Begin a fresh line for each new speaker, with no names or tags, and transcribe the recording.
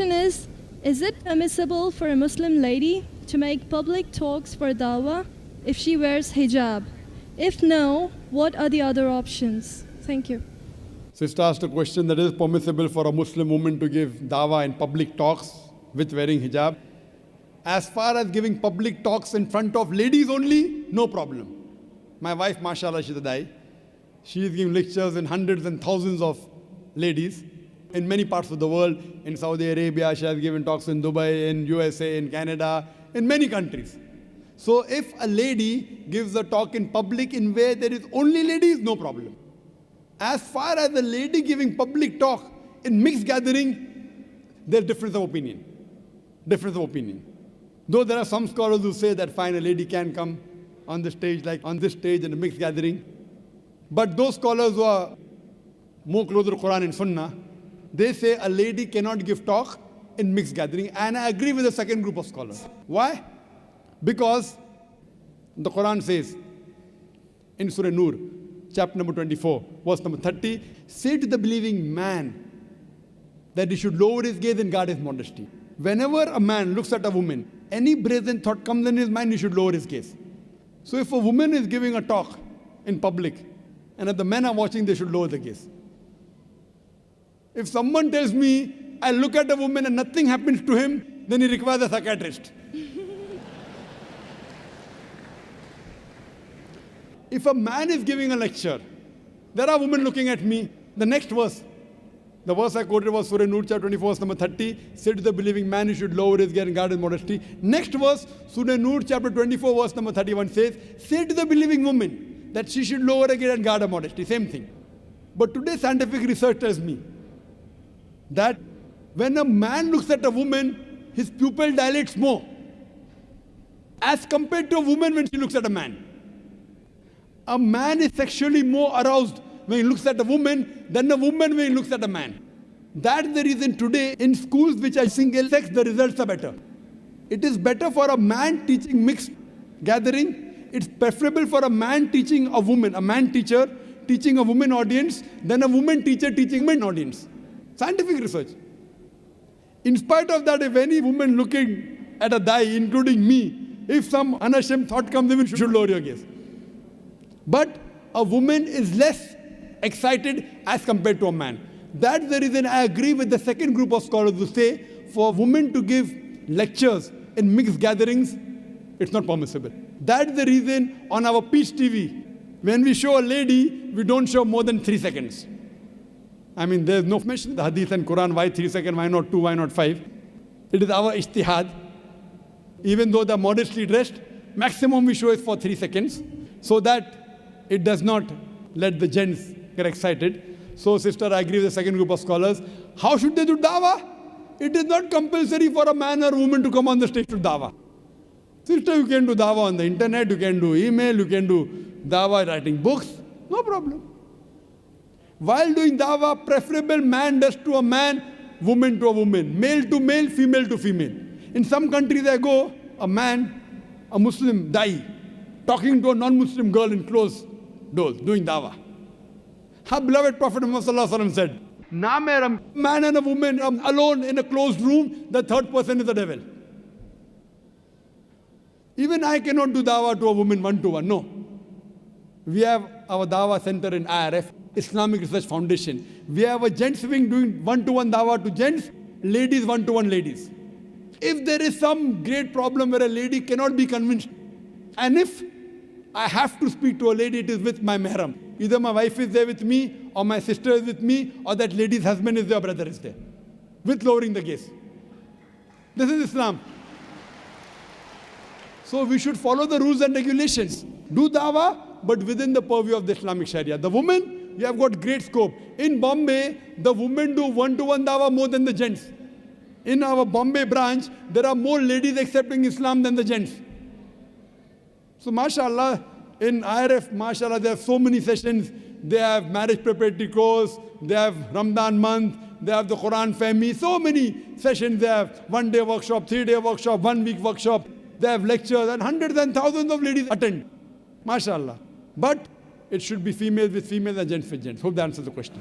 Is it permissible for a Muslim lady to make public talks for dawah if she wears hijab? If no, what are the other options? Thank you.
Sister asked a question that is permissible for a Muslim woman to give dawah in public talks with wearing hijab. As far as giving public talks in front of ladies only, no problem. My wife, mashallah, she's a dai. She is giving lectures in hundreds and thousands of ladies in many parts of the world. In Saudi Arabia, she has given talks in Dubai, in USA, in Canada, in many countries. So if a lady gives a talk in public in where there is only ladies, no problem. As far as a lady giving public talk in mixed gathering, there's difference of opinion. Difference of opinion. Though there are some scholars who say that fine, a lady can come on the stage, like on this stage in a mixed gathering. But those scholars who are more closer to Quran and Sunnah, they say a lady cannot give talk in mixed gathering. And I agree with the second group of scholars. Why? Because the Quran says in Surah Nur, chapter number 24, verse number 30, say to the believing man that he should lower his gaze and guard his modesty. Whenever a man looks at a woman, any brazen thought comes in his mind, he should lower his gaze. So if a woman is giving a talk in public, and if the men are watching, they should lower the gaze. If someone tells me, I look at a woman and nothing happens to him, then he requires a psychiatrist. If a man is giving a lecture, there are women looking at me. The next verse, the verse I quoted was Surah Nur, chapter 24, verse number 30. Say to the believing man, he should lower his gaze and guard his modesty. Next verse, Surah Nur, chapter 24, verse number 31 says, say to the believing woman that she should lower her gaze and guard her modesty. Same thing. But today scientific research tells me that when a man looks at a woman, his pupil dilates more as compared to a woman when she looks at a man. A man is sexually more aroused when he looks at a woman than a woman when he looks at a man. That's the reason today in schools which are single sex, the results are better. It is better for a man teaching mixed gathering. It's preferable for a man teaching a woman, a man teacher teaching a woman audience than a woman teacher teaching men audience. Scientific research. In spite of that, if any woman looking at a dai, including me, if some unashamed thought comes in, you should lower your gaze. But a woman is less excited as compared to a man. That's the reason I agree with the second group of scholars who say for women to give lectures in mixed gatherings, it's not permissible. That's the reason on our Peace TV, when we show a lady, we don't show more than 3 seconds. I mean, there's no mention in the Hadith and Quran, why 3 seconds, why not 2, why not 5. It is our ijtihad. Even though they're modestly dressed, maximum we show is for 3 seconds, so that it does not let the gents get excited. So, sister, I agree with the second group of scholars. How should they do dawah? It is not compulsory for a man or woman to come on the stage to dawah. Sister, you can do dawah on the internet, you can do email, you can do dawah writing books. No problem. While doing dawah, preferable man does to a man, woman to a woman, male to male, female to female. In some countries I go, a man, a Muslim dai, talking to a non-Muslim girl in closed doors, doing dawah. Our beloved Prophet Muhammad said, "Na mera man and a woman alone in a closed room, the third person is the devil." Even I cannot do dawah to a woman one-to-one, no. We have our dawah center in IRF, Islamic Research Foundation. We have a gents wing doing one-to-one dawah to gents, ladies one-to-one ladies. If there is some great problem where a lady cannot be convinced, and if I have to speak to a lady, it is with my mahram. Either my wife is there with me, or my sister is with me, or that lady's husband is there, or brother is there. With lowering the gaze. This is Islam. So we should follow the rules and regulations. Do dawah, but within the purview of the Islamic Sharia. The women, we have got great scope. In Bombay, the women do one-to-one dawah more than the gents. In our Bombay branch, there are more ladies accepting Islam than the gents. So mashallah, in IRF, mashallah, there are so many sessions. They have marriage preparatory course, they have Ramadan month, they have the Quran Fehmi, so many sessions. They have 1-day workshop, 3-day workshop, 1-week workshop. They have lectures, and hundreds and thousands of ladies attend. Mashallah. But it should be females with females and gents with gents. Hope that answers the question.